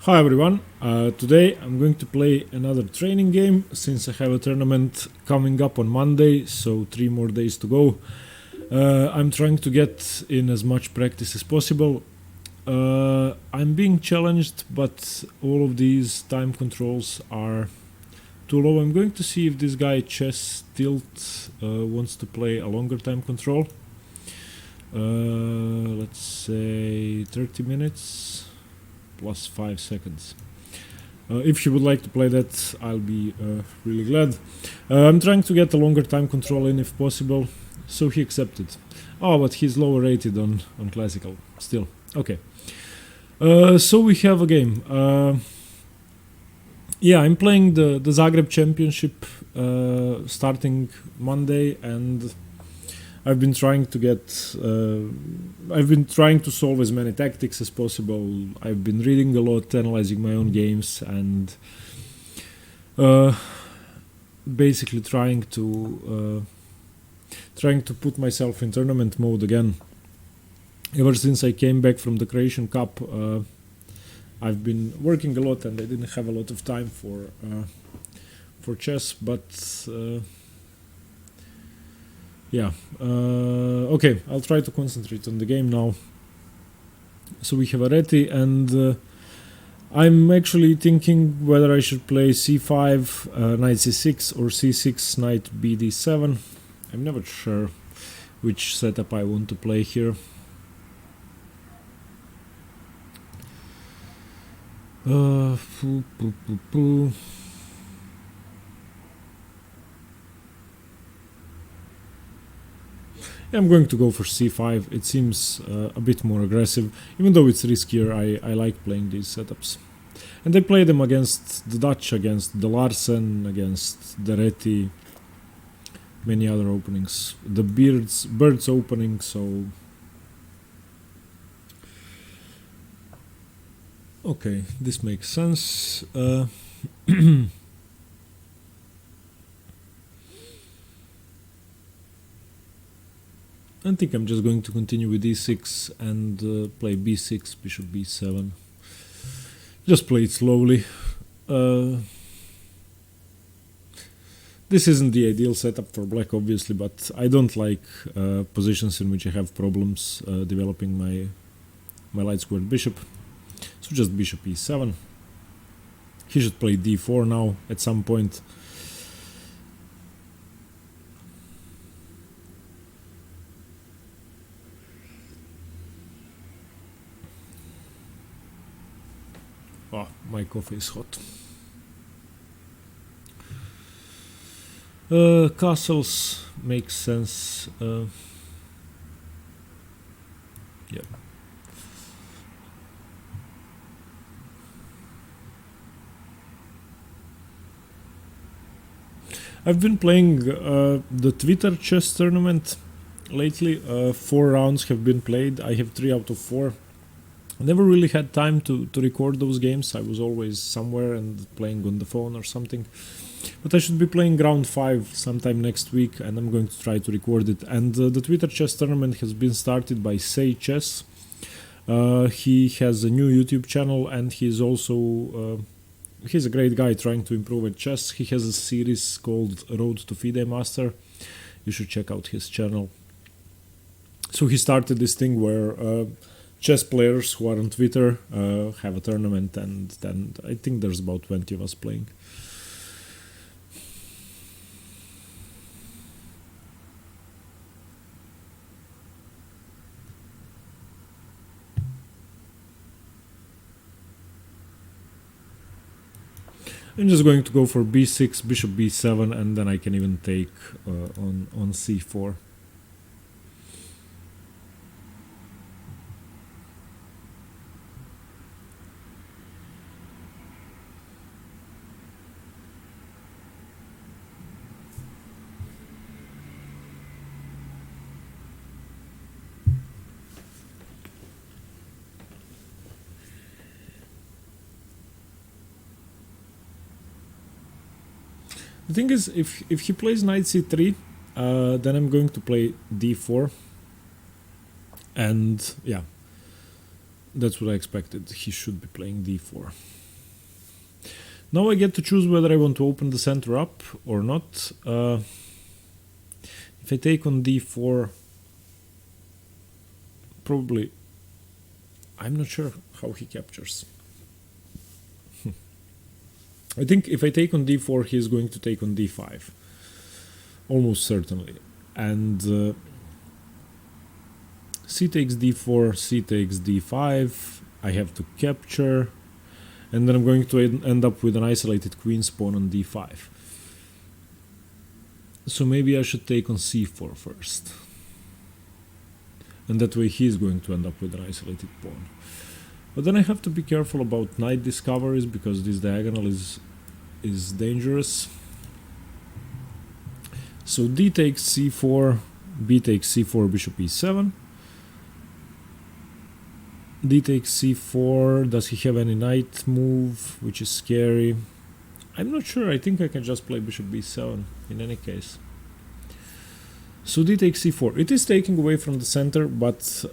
Hi everyone, today I'm going to play another training game since I have a tournament coming up on Monday, so 3 more days to go. I'm trying to get in as much practice as possible. I'm being challenged, but all of these time controls are too low. I'm going to see if this guy Chess Tilt wants to play a longer time control. Let's say 30 minutes. Plus 5 seconds. If he would like to play that, I'll be really glad. I'm trying to get a longer time control in if possible, so he accepted. Oh, but he's lower rated on classical. Still, okay. So we have a game. Yeah, I'm playing the Zagreb Championship starting Monday, and I've been trying to get. I've been trying to solve as many tactics as possible. I've been reading a lot, analyzing my own games, and basically trying to put myself in tournament mode again. Ever since I came back from the Croatian Cup, I've been working a lot, and I didn't have a lot of time for chess, but. Yeah, okay, I'll try to concentrate on the game now. So we have Areti, and I'm actually thinking whether I should play c5, knight c6, or c6, knight bd7. I'm never sure which setup I want to play here. I'm going to go for c5. It seems a bit more aggressive, even though it's riskier. I like playing these setups, and I play them against the Dutch, against the Larsen, against the Reti, many other openings. The birds opening. So okay, this makes sense. I think I'm just going to continue with e6 and play b6, bishop b7. Just play it slowly. This isn't the ideal setup for black, obviously, but I don't like positions in which I have problems developing my light squared bishop. So just bishop e7. He should play d4 now at some point. Oh, my coffee is hot. Castles makes sense. Yeah. I've been playing the Twitter chess tournament lately. 4 rounds have been played. I have 3 out of 4. I never really had time to record those games. I was always somewhere and playing on the phone or something. But I should be playing round 5 sometime next week, and I'm going to try to record it. And the Twitter chess tournament has been started by Say Chess. He has a new YouTube channel, and he's also he's a great guy trying to improve at chess. He has a series called Road to FIDE Master. You should check out his channel. So he started this thing where chess players who are on Twitter have a tournament, and then I think there's about 20 of us playing. I'm just going to go for b6, bishop b7, and then I can even take on c4. The thing is, if he plays knight c3, then I'm going to play d4, and yeah, That's what I expected. He should be playing d4. Now I get to choose whether I want to open the center up or not. If I take on d4, probably, I'm not sure how he captures. I think if I take on d4, he is going to take on d5. Almost certainly. And c takes d4, c takes d5. I have to capture. And then I'm going to end up with an isolated queen pawn on d5. So maybe I should take on c4 first. And that way he is going to end up with an isolated pawn. But then I have to be careful about knight discoveries because this diagonal is dangerous. So d takes c4, b takes c4, bishop e7. D takes c4. Does he have any knight move, which is scary? I'm not sure. I think I can just play bishop b7 in any case. So d takes c4. It is taking away from the center, but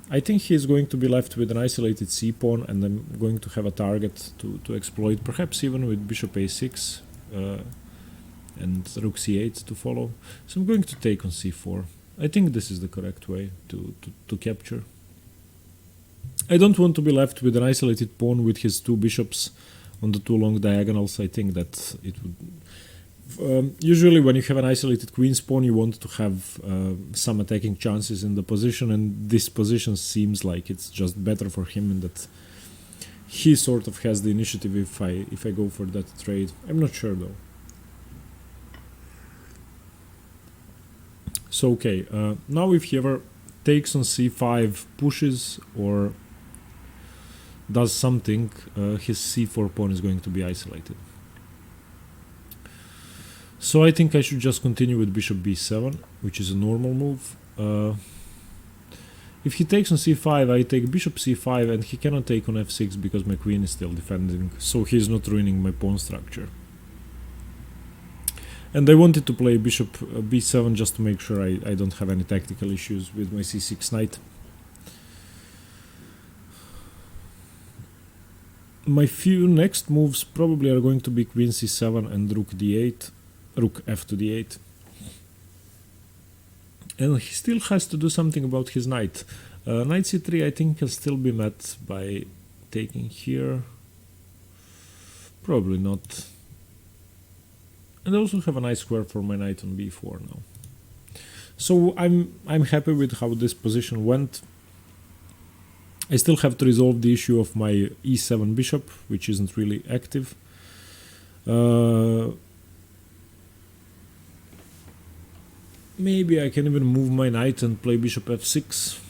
I think he is going to be left with an isolated c pawn, and I'm going to have a target to exploit, perhaps even with bishop a6 and rook c8 to follow. So I'm going to take on c4. I think this is the correct way to capture. I don't want to be left with an isolated pawn with his two bishops on the two long diagonals. I think that it would... usually when you have an isolated queen's pawn, you want to have some attacking chances in the position, and this position seems like it's just better for him in that he sort of has the initiative if I go for that trade. I'm not sure though. So okay, now if he ever takes on c5, pushes, or does something, his c4 pawn is going to be isolated. So I think I should just continue with bishop b7, which is a normal move. If he takes on c5, I take bishop c5, and he cannot take on f6 because my queen is still defending, so he's not ruining my pawn structure. And I wanted to play bishop b7 just to make sure I don't have any tactical issues with my c6 knight. My few next moves probably are going to be queen c7 and rook d8, rook f to d8. And he still has to do something about his knight. Knight c3 I think can still be met by taking here. Probably not. And I also have a nice square for my knight on b4 now. So I'm happy with how this position went. I still have to resolve the issue of my e7 bishop, which isn't really active. Maybe I can even move my knight and play bishop f6.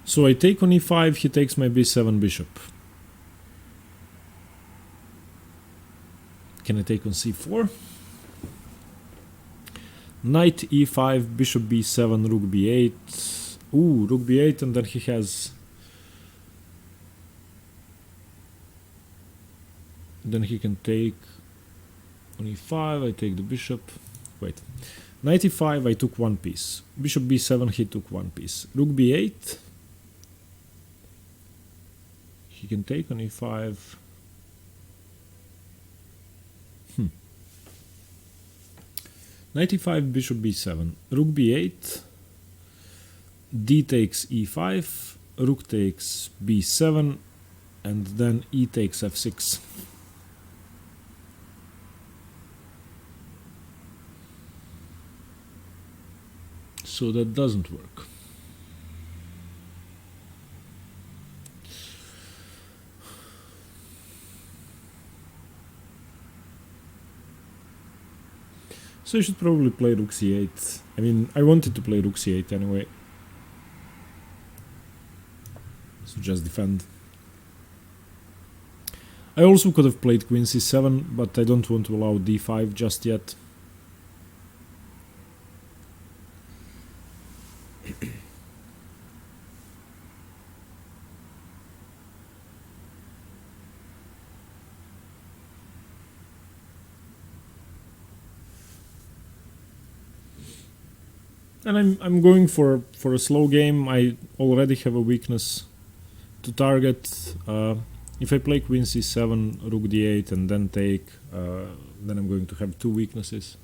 So I take on e5, he takes my b7 bishop. Can I take on c4? Knight e5, bishop b7, rook b8. Ooh, rook b8, and then he has... Then he can take on e5, I take the bishop. Wait. Knight e5, I took one piece. Bishop b7, he took one piece. Rook b8. He can take on e5. Knight e5, bishop b7, rook b8, d takes e5, rook takes b7, and then e takes f6. So that doesn't work. So I should probably play rook c8. I mean, I wanted to play rook c8 anyway. So just defend. I also could have played queen c7, but I don't want to allow d5 just yet. And I'm going for a slow game. I already have a weakness to target. If I play queen c7, rook d8, and then take, then I'm going to have two weaknesses.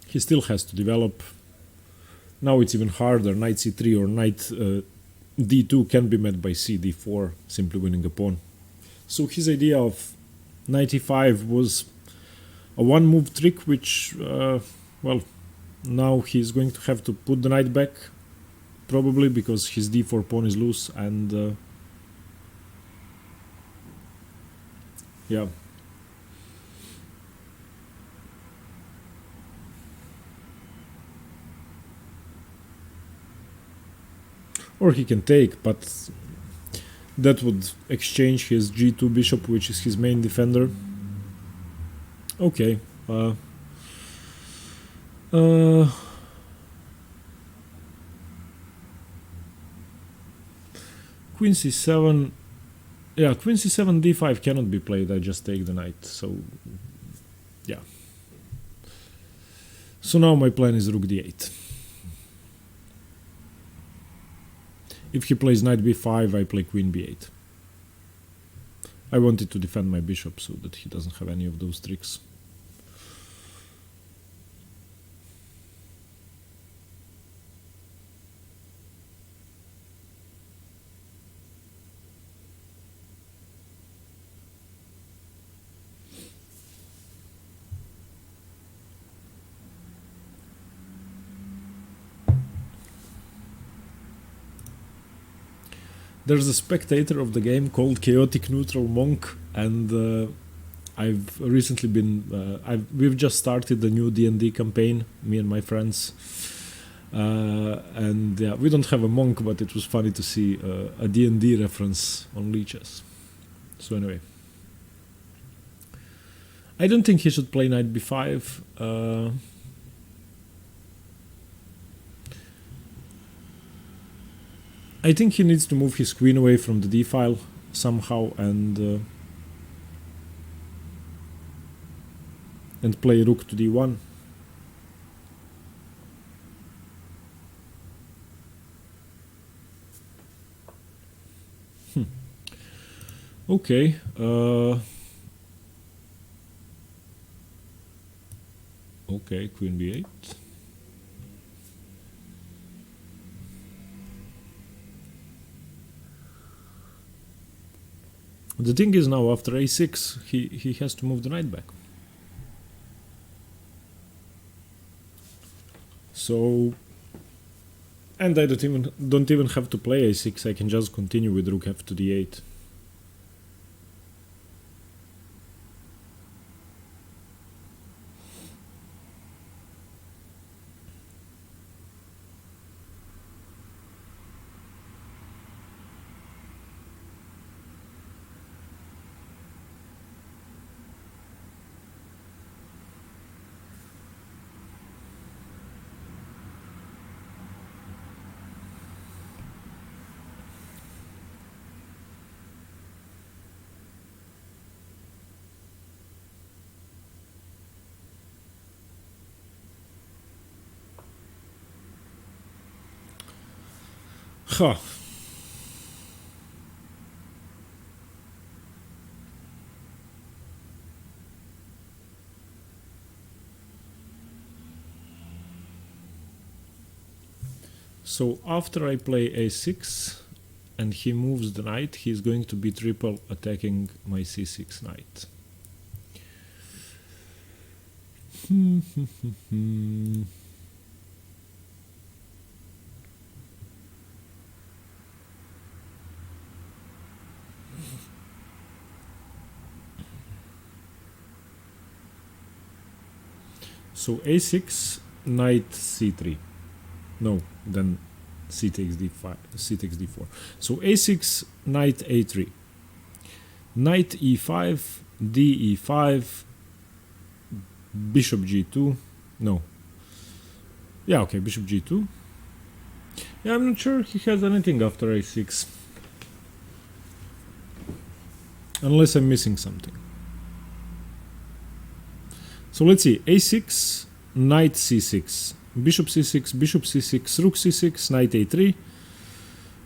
He still has to develop. Now it's even harder. Knight c3 or knight d2 can be met by c d4, simply winning a pawn. So his idea of knight e5 was a one move trick, which, well, now he's going to have to put the knight back, probably because his d4 pawn is loose, and yeah. Or he can take, but that would exchange his g2 bishop, which is his main defender. Okay. Queen c7. Yeah, queen c7 d5 cannot be played. I just take the knight. So, yeah. So now my plan is rook d8. If he plays knight b5, I play queen b8. I wanted to defend my bishop so that he doesn't have any of those tricks. There's a spectator of the game called Chaotic Neutral Monk, and I've recently been. We've just started the new D&D campaign, me and my friends, and yeah, we don't have a monk, but it was funny to see a D&D reference on leeches. So anyway, I don't think he should play knight b5. I think he needs to move his queen away from the d-file somehow and play rook to d1. Okay. Okay, queen b8. The thing is now after a6 he has to move the knight back. So, and I don't even have to play a6. I can just continue with rook f to d8. Huh. So after I play a6 and he moves the knight, he's going to be triple attacking my c6 knight. So a6, knight c3. No, then c takes d5, c takes d4. So a6, knight a3. Knight e5, d e5, bishop g2. No. Yeah, okay, bishop g2. Yeah, I'm not sure he has anything after a6. Unless I'm missing something. So let's see, a6, knight c6, bishop c6, bishop c6, rook c6, knight a3.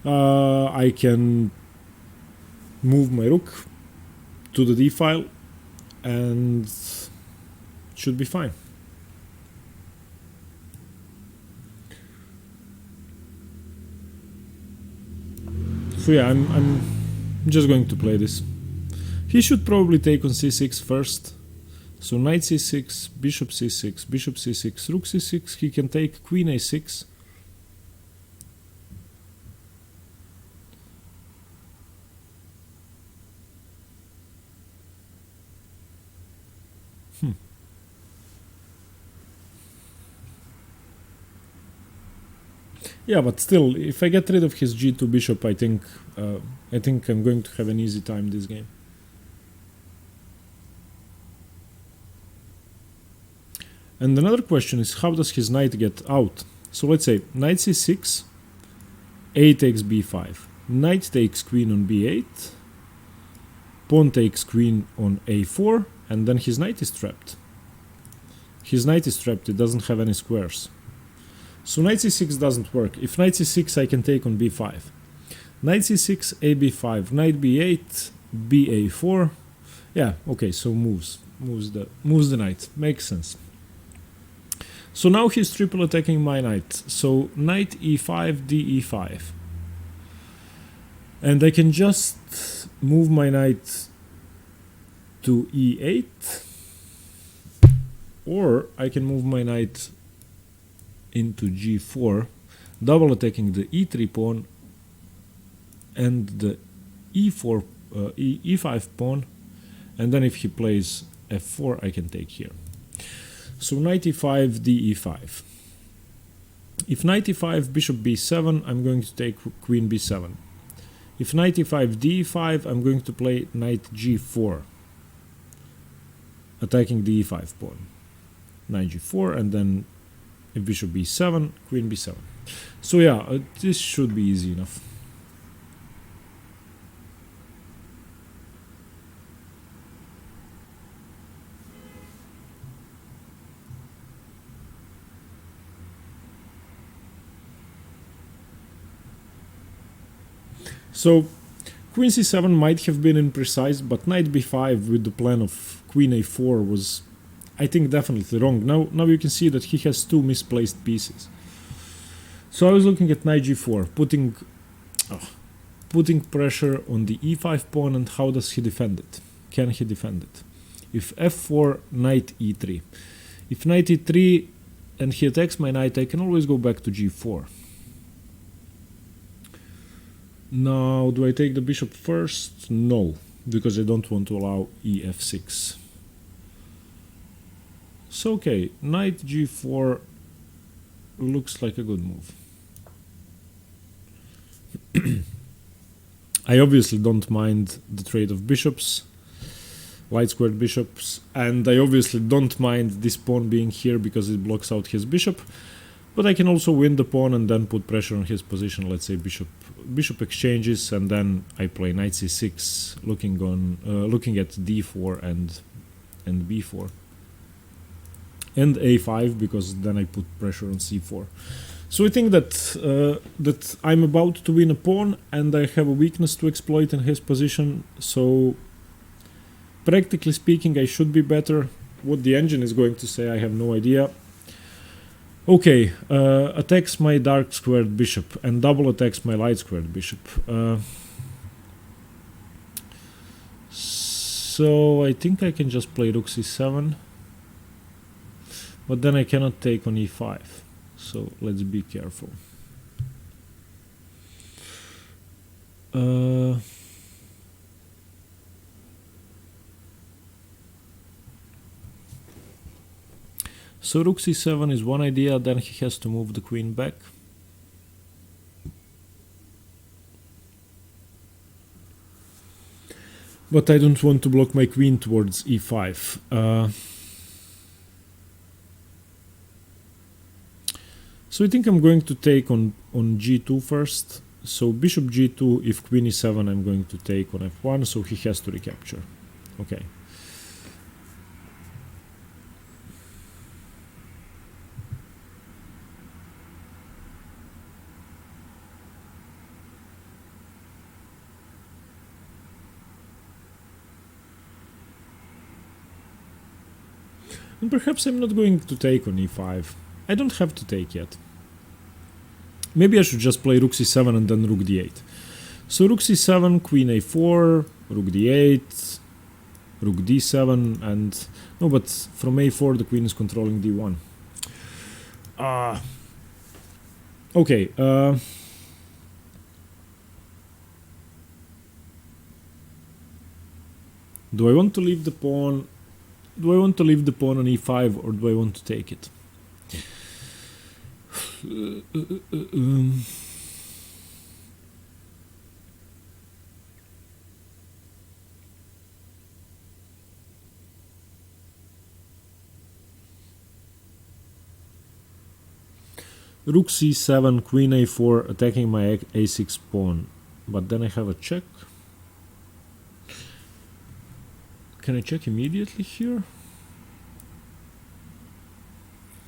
I can move my rook to the d file and it should be fine. So yeah, I'm just going to play this. He should probably take on c6 first. So knight c6, bishop c6, bishop c6, rook c6. He can take queen a6. Yeah, but still, if I get rid of his g2 bishop, I think I'm going to have an easy time this game. And another question is, how does his knight get out? So let's say knight c6, a takes b5, knight takes queen on b8, pawn takes queen on a4, and then his knight is trapped. His knight is trapped, it doesn't have any squares. So knight c6 doesn't work. If knight c6, I can take on b5. Knight c6, a b5, knight b8, ba4. Yeah, okay, so moves the knight. Makes sense. So now he's triple attacking my knight. So knight e5, de5. And I can just move my knight to e8. Or I can move my knight into g4, double attacking the e3 pawn and the e4, e5 pawn, and then if he plays f4, I can take here. So knight e5, de5. If knight e5, bishop b7, I'm going to take queen b7. If knight e5, de5, I'm going to play knight g4, attacking the e5 pawn. Knight g4, and then if bishop b7, queen b7. So yeah, this should be easy enough. So queen c7 might have been imprecise, but knight b5 with the plan of queen a4 was, I think, definitely wrong. Now you can see that he has two misplaced pieces. So I was looking at knight g4, putting pressure on the e5 pawn, and how does he defend it? Can he defend it? If f4, knight e3. If knight e3 and he attacks my knight, I can always go back to g4. Now, do I take the bishop first? No, because I don't want to allow ef6. So okay, knight g4 looks like a good move. I obviously don't mind the trade of bishops, light squared bishops, and I obviously don't mind this pawn being here because it blocks out his bishop, but I can also win the pawn and then put pressure on his position. Let's say bishop exchanges, and then I play knight c6, looking at d4 and b4. And a5, because then I put pressure on c4. So I think that I'm about to win a pawn, and I have a weakness to exploit in his position. So practically speaking, I should be better. What the engine is going to say, I have no idea. Okay, attacks my dark squared bishop and double attacks my light squared bishop. So I think I can just play rook c7. But then I cannot take on e5, so let's be careful. So rook c7 is one idea, then he has to move the queen back. But I don't want to block my queen towards e5. So I think I'm going to take on g2 first. So bishop g2, if queen e7, I'm going to take on f1, so he has to recapture. Okay. And perhaps I'm not going to take on e5. I don't have to take yet. Maybe I should just play rook c7 and then rook d8. So rook c7, queen a4, rook d8, rook d7, and... No, but from a4 the queen is controlling d1. Okay, do I want to leave the pawn... Do I want to leave the pawn on e5 or do I want to take it? Rook c7, queen a4, attacking my a6 pawn. But then I have a check. Can I check immediately here?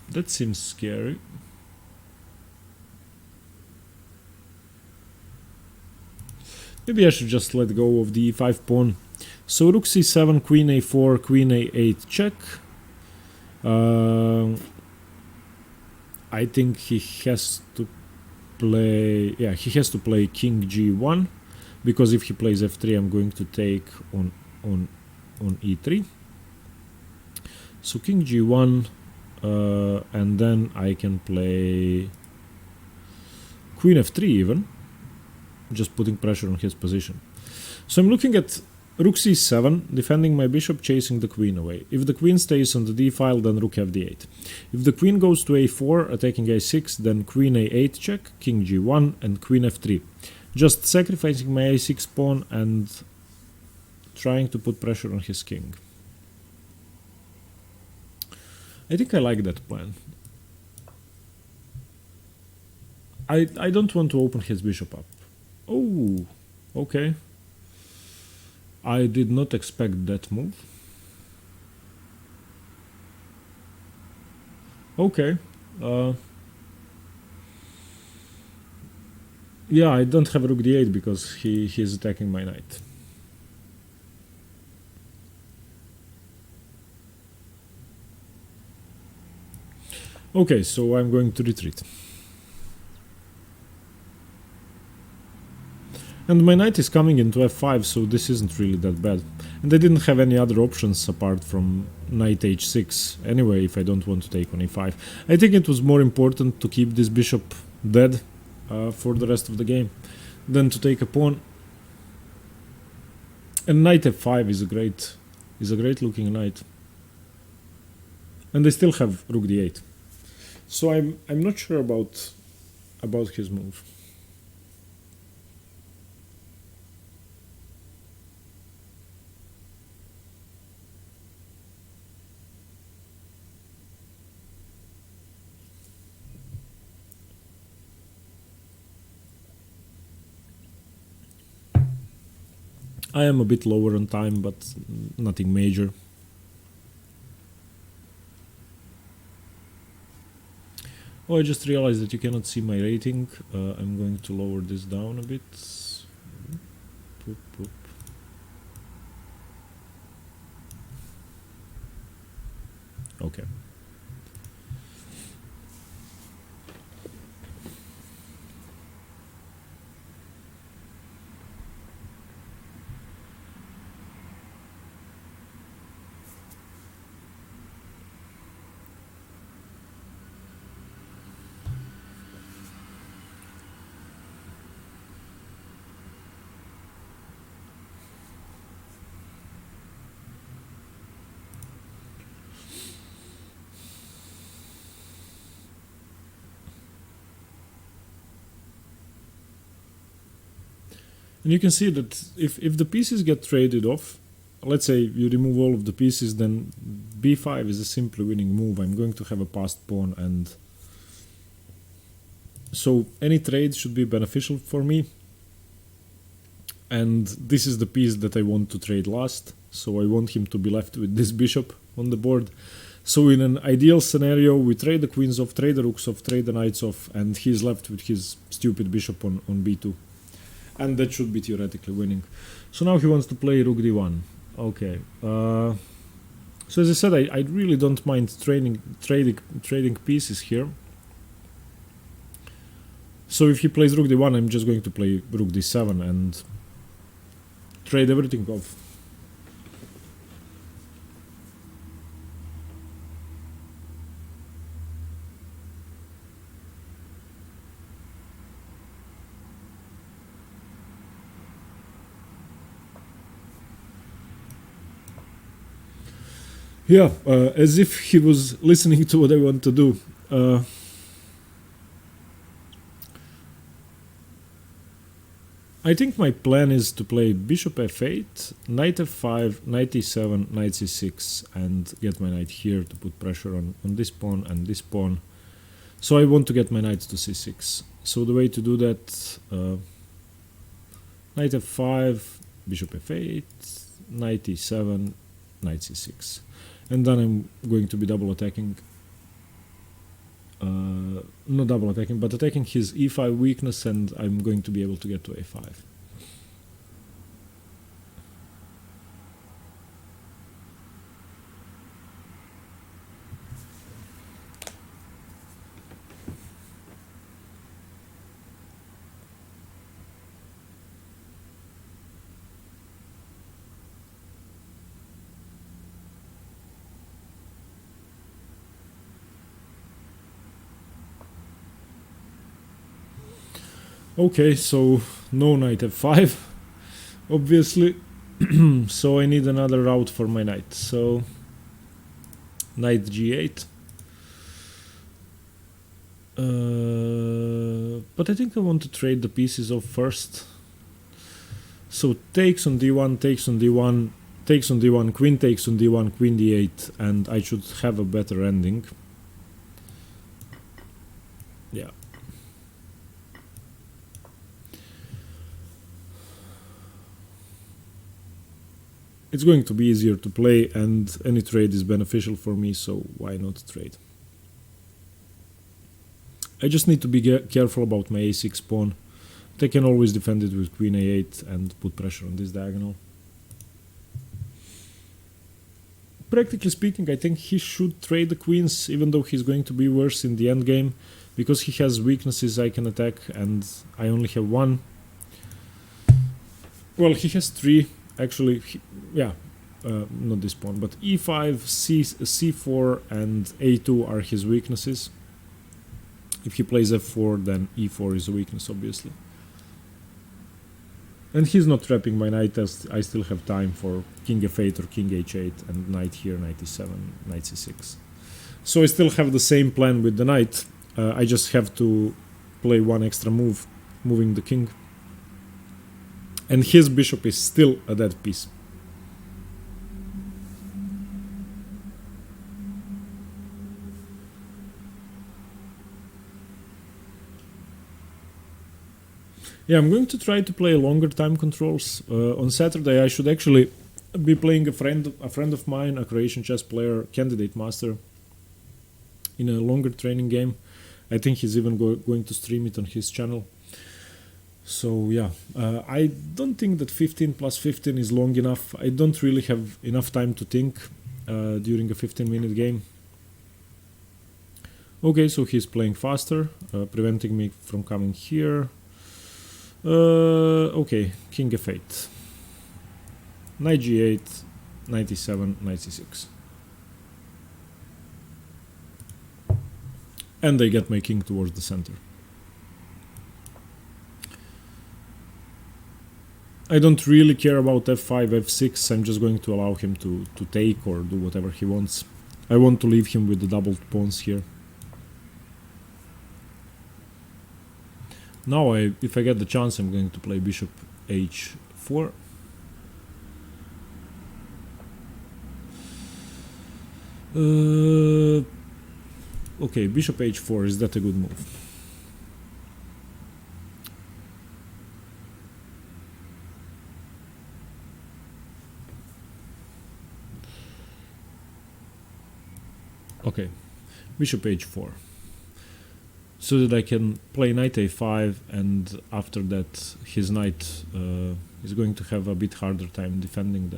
That seems scary. Maybe I should just let go of the e5 pawn. So rook c7, queen a4, queen a8 check. I think he has to play... Yeah, he has to play king g1. Because if he plays f3, I'm going to take on e3. So king g1, and then I can play queen f3 even, just putting pressure on his position. So I'm looking at rook c7, defending my bishop, chasing the queen away. If the queen stays on the d file, then rook fd8. If the queen goes to a4, attacking a6, then queen a8 check, king g1, and queen f3. Just sacrificing my a6 pawn and trying to put pressure on his king. I think I like that plan. I don't want to open his bishop up. Oh, okay. I did not expect that move. Okay. Yeah, I don't have rook d8 because he's attacking my knight. Okay, so I'm going to retreat. And my knight is coming into f5, so this isn't really that bad. And I didn't have any other options apart from knight h6 anyway, if I don't want to take on e5. I think it was more important to keep this bishop dead for the rest of the game than to take a pawn. And knight f5 is a great looking knight. And I still have rook d8. So I'm not sure about his move. I am a bit lower on time, but nothing major. Oh, I just realized that you cannot see my rating. I'm going to lower this down a bit. Poop, poop. Okay. And you can see that if the pieces get traded off, let's say you remove all of the pieces, then b5 is a simply winning move. I'm going to have a passed pawn, and so any trade should be beneficial for me. And this is the piece that I want to trade last, so I want him to be left with this bishop on the board. So in an ideal scenario, we trade the queens off, trade the rooks off, trade the knights off, and he's left with his stupid bishop on b2. And that should be theoretically winning. So now he wants to play rook d1. Okay. So as I said, I really don't mind trading pieces here. So if he plays rook d1, I'm just going to play rook d7 and trade everything off. Yeah, as if he was listening to what I want to do. I think my plan is to play bishop f8, knight f5, knight e7, knight c6, and get my knight here to put pressure on this pawn and this pawn. So I want to get my knight to c6. So the way to do that, knight f5, bishop f8, knight e7, knight c6. And then I'm going to be double attacking, not double attacking, but attacking his e5 weakness, and I'm going to be able to get to a5. Okay, so no knight f5, obviously. So I need another route for my knight. So knight g8. But I think I want to trade the pieces off first. So takes on d1, takes on d1, takes on d1, queen takes on d1, queen d8, and I should have a better ending. Yeah. It's going to be easier to play, and any trade is beneficial for me, so why not trade? I just need to be careful about my a6 pawn. They can always defend it with queen a8 and put pressure on this diagonal. Practically speaking, I think he should trade the queens, even though he's going to be worse in the endgame, because he has weaknesses I can attack, and I only have one. Well, he has three. Actually, not this pawn, but e5, c4, and a2 are his weaknesses. If he plays f4, then e4 is a weakness, obviously. And he's not trapping my knight, as I still have time for king f8 or king h8, and knight here, knight e7, knight c6. So I still have the same plan with the knight. I just have to play one extra move, moving the king. And his bishop is still a dead piece. Yeah, I'm going to try to play longer time controls. On Saturday I should actually be playing a friend of mine, a Croatian chess player, candidate master, in a longer training game. I think he's even going to stream it on his channel. So yeah, I don't think that 15 plus 15 is long enough. I don't really have enough time to think during a 15-minute game. Okay, so he's playing faster, preventing me from coming here. Okay, king f8, knight g8, knight e7, knight c6. And I get my king towards the center. I don't really care about f5, f6, I'm just going to allow him to take or do whatever he wants. I want to leave him with the doubled pawns here. Now, if I get the chance, I'm going to play bishop h4. Okay, bishop h4, is that a good move? Okay, bishop h4, so that I can play knight a5, and after that his knight is going to have a bit harder time defending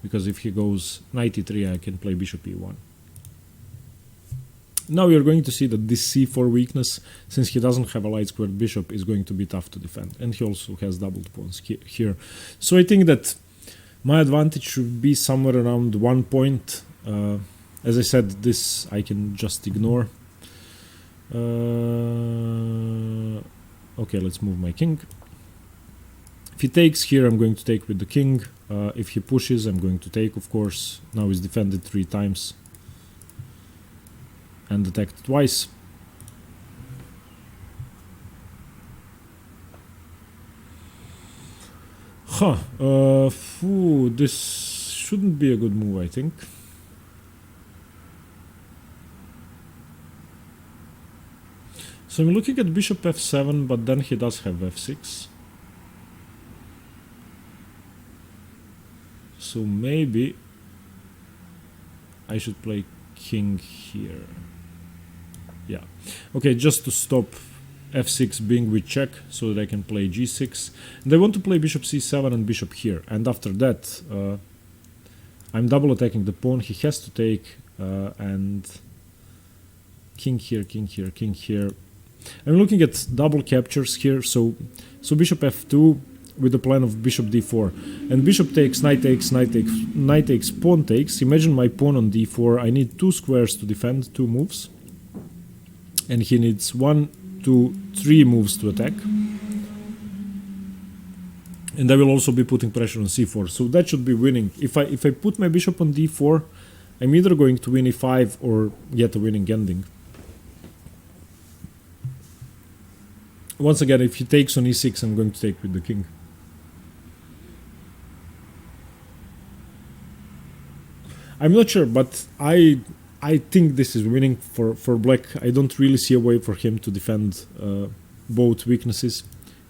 because if he goes knight e3, I can play bishop e1. Now you're going to see that this c4 weakness, since he doesn't have a light squared bishop, is going to be tough to defend. And he also has doubled pawns here. So I think that my advantage should be somewhere around 1 point. As I said, this I can just ignore. Okay, let's move my king. If he takes here, I'm going to take with the king. If he pushes, I'm going to take, of course. Now he's defended 3 times. And attacked twice. This shouldn't be a good move, I think. So I'm looking at bishop f7, but then he does have f6. So maybe I should play king here. Yeah. Okay, just to stop f6 being with check, so that I can play g6. And I want to play bishop c7 and bishop here. And after that, I'm double attacking the pawn. He has to take, and king here, king here, king here. I'm looking at double captures here. So bishop f2 with the plan of bishop d4. And bishop takes, knight takes, knight takes, knight takes, pawn takes. Imagine my pawn on d4. I need 2 squares to defend, 2 moves. And he needs 1, 2, 3 moves to attack. And I will also be putting pressure on c4. So that should be winning. If I put my bishop on d4, I'm either going to win e5 or get a winning ending. Once again, if he takes on e6, I'm going to take with the king. I'm not sure, but I think this is winning for black. I don't really see a way for him to defend both weaknesses,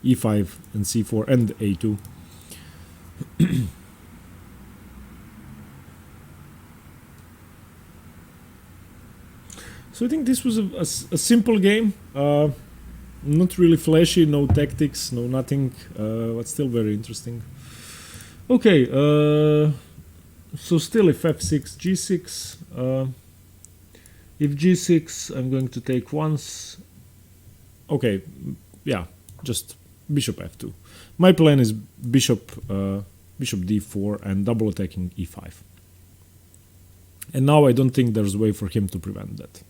e5 and c4 and a2. So I think this was a simple game. Not really flashy, no tactics, no nothing, but still very interesting. Okay, so still if f6, g6, if g6, I'm going to take once. Okay, yeah, just bishop f2. My plan is bishop d4 and double attacking e5. And now I don't think there's a way for him to prevent that.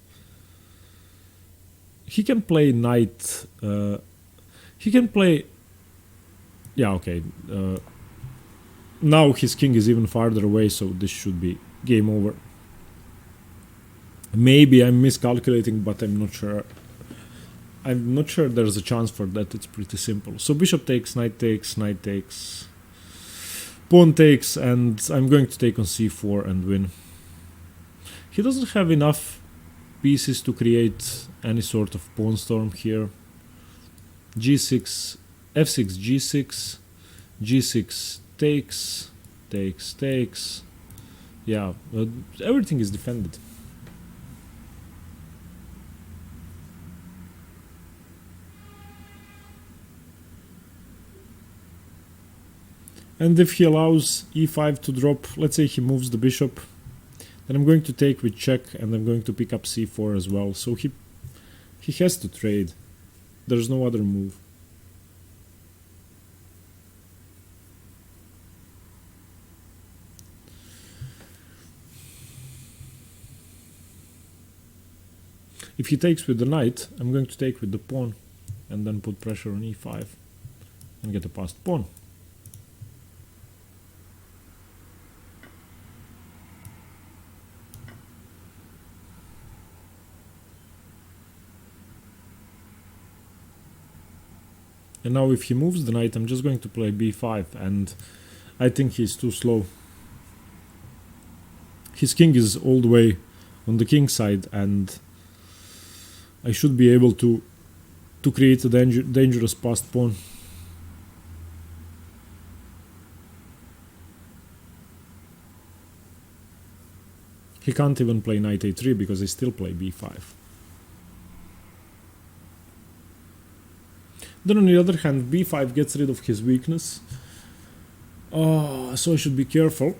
He can play knight. He can play. Yeah, okay. Now his king is even farther away, so this should be game over. Maybe I'm miscalculating, but I'm not sure. I'm not sure there's a chance for that. It's pretty simple. So bishop takes, knight takes, pawn takes, and I'm going to take on c4 and win. He doesn't have enough pieces to create any sort of pawn storm here. g6, f6, g6, g6 takes, takes. Yeah, everything is defended. And if he allows e5 to drop, let's say he moves the bishop, then I'm going to take with check, and I'm going to pick up c4 as well. So he has to trade. There's no other move. If he takes with the knight, I'm going to take with the pawn, and then put pressure on e5 and get a passed pawn. And now if he moves the knight, I'm just going to play b5, and I think he's too slow. His king is all the way on the king side, and I should be able to create a dangerous passed pawn. He can't even play knight a3 because I still play b5. Then on the other hand, b5 gets rid of his weakness. So I should be careful.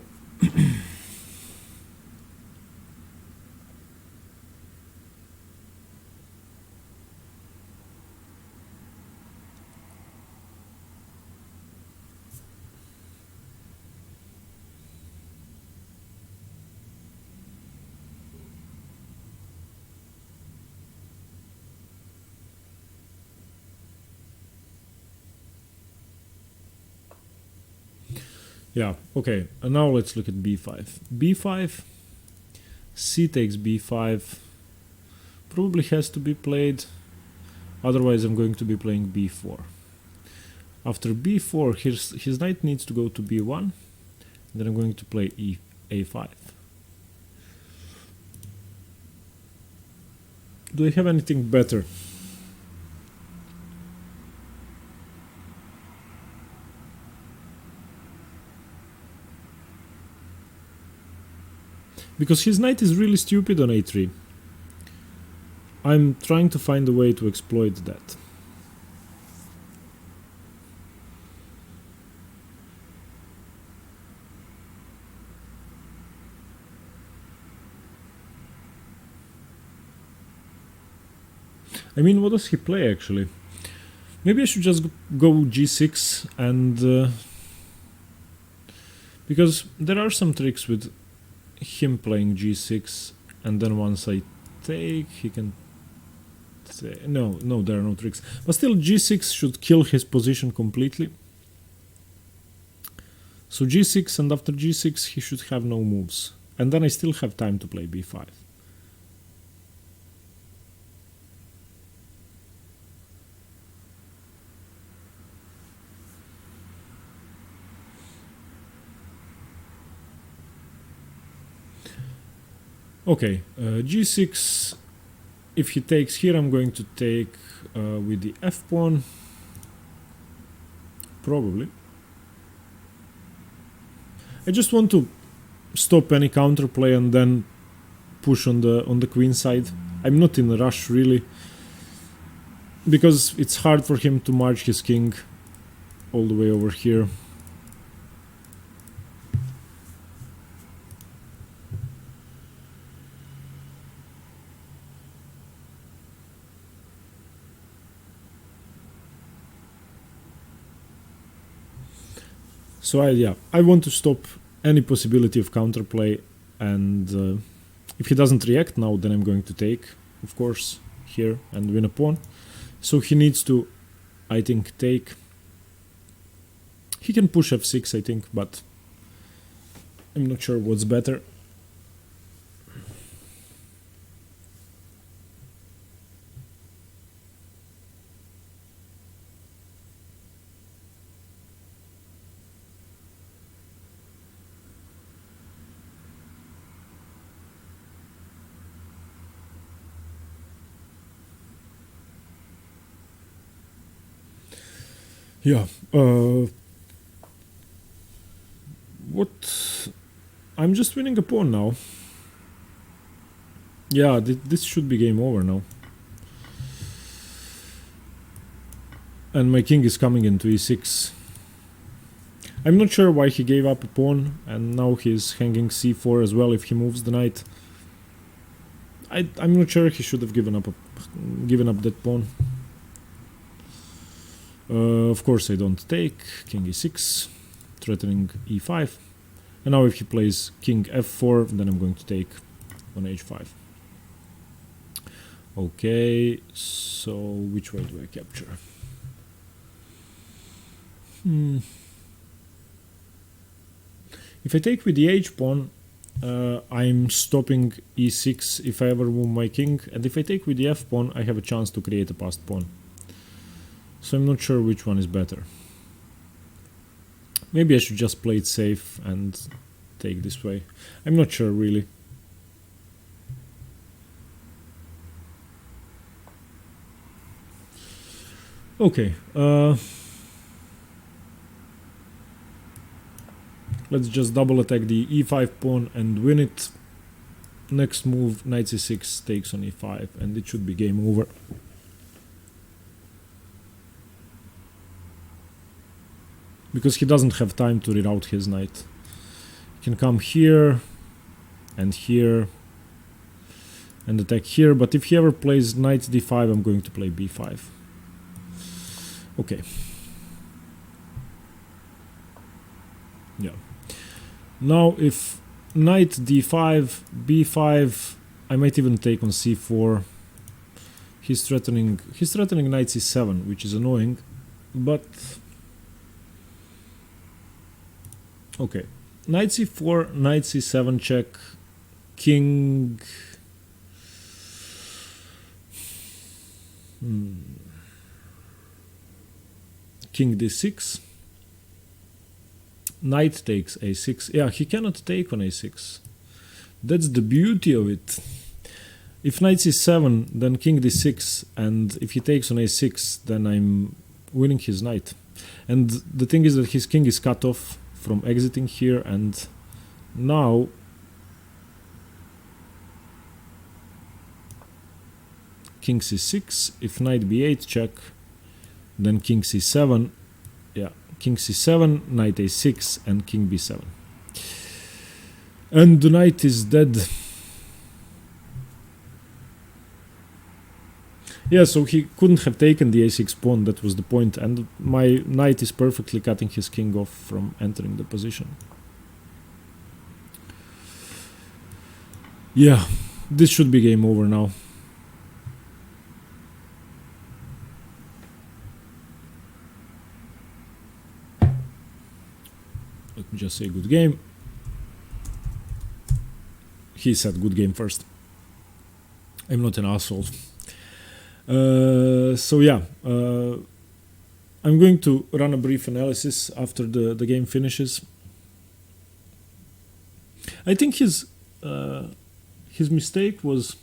Yeah, okay, and now let's look at b5. b5, c takes b5, probably has to be played, otherwise I'm going to be playing b4. After b4, his knight needs to go to b1, then I'm going to play a5. Do I have anything better? Because his knight is really stupid on a3. I'm trying to find a way to exploit that. I mean, what does he play actually? Maybe I should just go g6 and... because there are some tricks with him playing g6, and then once I take, he can... No, there are no tricks. But still, g6 should kill his position completely. So g6, and after g6 he should have no moves. And then I still have time to play b5. Okay, g6, if he takes here, I'm going to take with the f-pawn, probably. I just want to stop any counterplay and then push on the queen side. I'm not in a rush really, because it's hard for him to march his king all the way over here. So I want to stop any possibility of counterplay, and if he doesn't react now, then I'm going to take, of course, here and win a pawn. So he needs to, I think, take. He can push f6, I think, but I'm not sure what's better. Yeah, what? I'm just winning a pawn now. Yeah, this should be game over now. And my king is coming into e6. I'm not sure why he gave up a pawn, and now he's hanging c4 as well if he moves the knight. I'm not sure he should have given up that pawn. Of course I don't take, king e6, threatening e5. And now if he plays king f4, then I'm going to take on h5. Okay, so which way do I capture? If I take with the h-pawn, I'm stopping e6 if I ever move my king, and if I take with the f-pawn, I have a chance to create a passed pawn. So I'm not sure which one is better. Maybe I should just play it safe and take this way. I'm not sure really. Okay, let's just double attack the e5 pawn and win it. Next move, knight c6 takes on e5, and it should be game over. Because he doesn't have time to reroute his knight. can come here and here and attack here, but if he ever plays knight d5, I'm going to play b5. Okay. Yeah. Now if knight d5, b5, I might even take on c4. He's threatening knight c7, which is annoying, but okay. Knight c4, knight c7 check, king. King d6. Knight takes a6. Yeah, he cannot take on a6. That's the beauty of it. If knight c7, then king d6, and if he takes on a6, then I'm winning his knight. And the thing is that his king is cut off from exiting here, and now king c6, if knight b8 check, then king c7, yeah, king c7, knight a6, and king b7. And the knight is dead. Yeah, so he couldn't have taken the a6 pawn, that was the point, and my knight is perfectly cutting his king off from entering the position. Yeah, this should be game over now. Let me just say good game. He said good game first. I'm not an asshole. So yeah, I'm going to run a brief analysis after the game finishes. I think his mistake was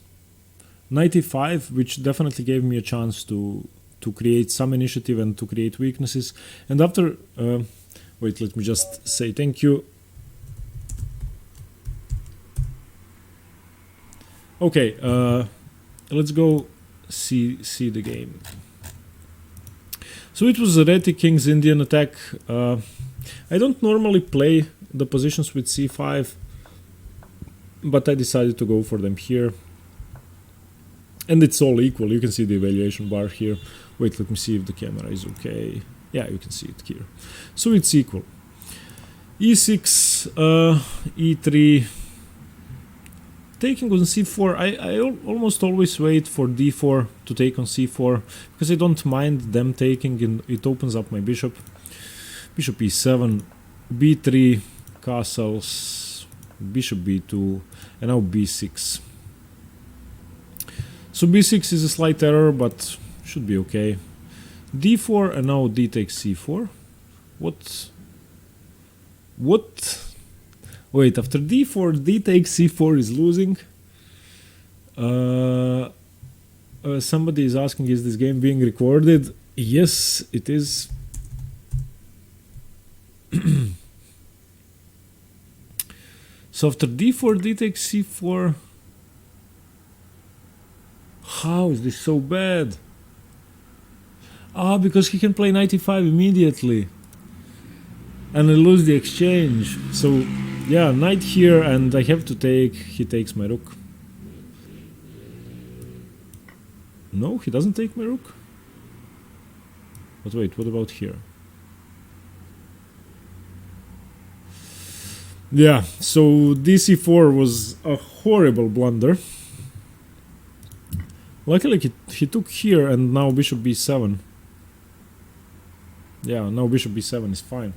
95, which definitely gave me a chance to create some initiative and to create weaknesses. And after, wait, let me just say thank you. Okay, let's go see the game. So it was a Reti King's Indian attack. I don't normally play the positions with c5, but I decided to go for them here. And it's all equal. You can see the evaluation bar here. Wait, let me see if the camera is okay. Yeah, you can see it here. So it's equal. e6, e3, taking on c4. I almost always wait for d4 to take on c4 because I don't mind them taking, and it opens up my bishop. Bishop e7, b3, castles, bishop b2, and now b6. So b6 is a slight error, but should be okay. d4, and now d takes c4. What? Wait, after d4, d takes c4 is losing. Somebody is asking, is this game being recorded? Yes, it is. So after d4, d takes c4. How is this so bad? Ah, because he can play 95 immediately. And I lose the exchange. So, yeah, knight here, and I have to take. He takes my rook. No, he doesn't take my rook. But wait, what about here? Yeah, so dc4 was a horrible blunder. Luckily he took here, and now bishop b7. Yeah, now bishop b7 is fine.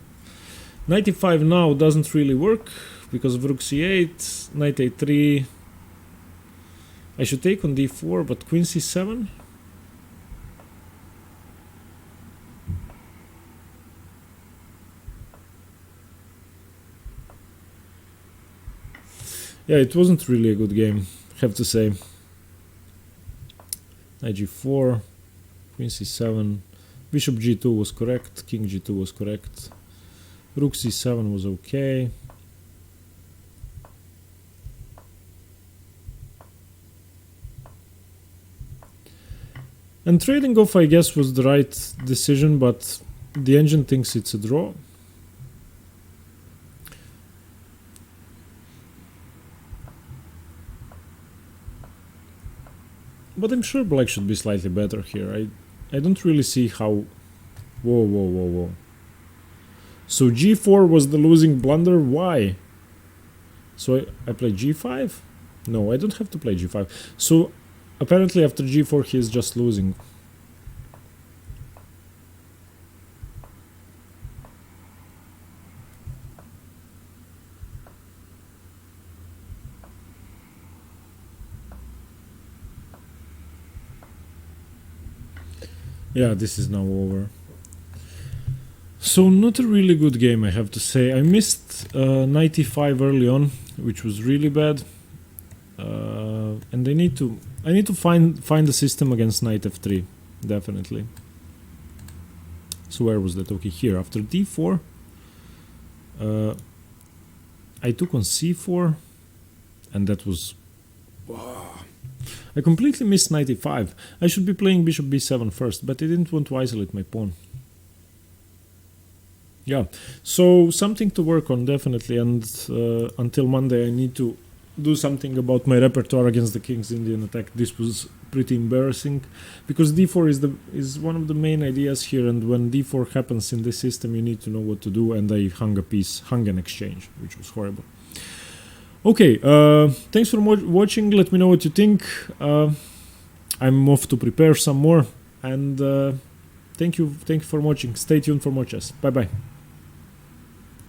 Knight e5 now doesn't really work because of rook c8, knight a3. I should take on d4, but queen c7. Yeah, it wasn't really a good game, I have to say. Knight g4, queen c7, bishop g2 was correct, king g2 was correct, rook c7 was okay. And trading off, I guess, was the right decision, but the engine thinks it's a draw. But I'm sure black should be slightly better here. I don't really see how... Whoa. So g4 was the losing blunder? Why? So I play g5? No, I don't have to play g5. So apparently after g4 he is just losing. Yeah, this is now over. So not a really good game, I have to say. I missed knight e5 early on, which was really bad. And I need to find a system against knight f3, definitely. So where was that? Okay, here after d4, I took on c4, and that was... I completely missed knight e5. I should be playing bishop b7 first, but I didn't want to isolate my pawn. Yeah, so something to work on, definitely, and until Monday I need to do something about my repertoire against the King's Indian attack. This was pretty embarrassing, because d4 is one of the main ideas here, and when d4 happens in this system you need to know what to do, and I hung an exchange, which was horrible. Okay, thanks for watching. Let me know what you think. I'm off to prepare some more, and thank you for watching. Stay tuned for more chess. Bye bye.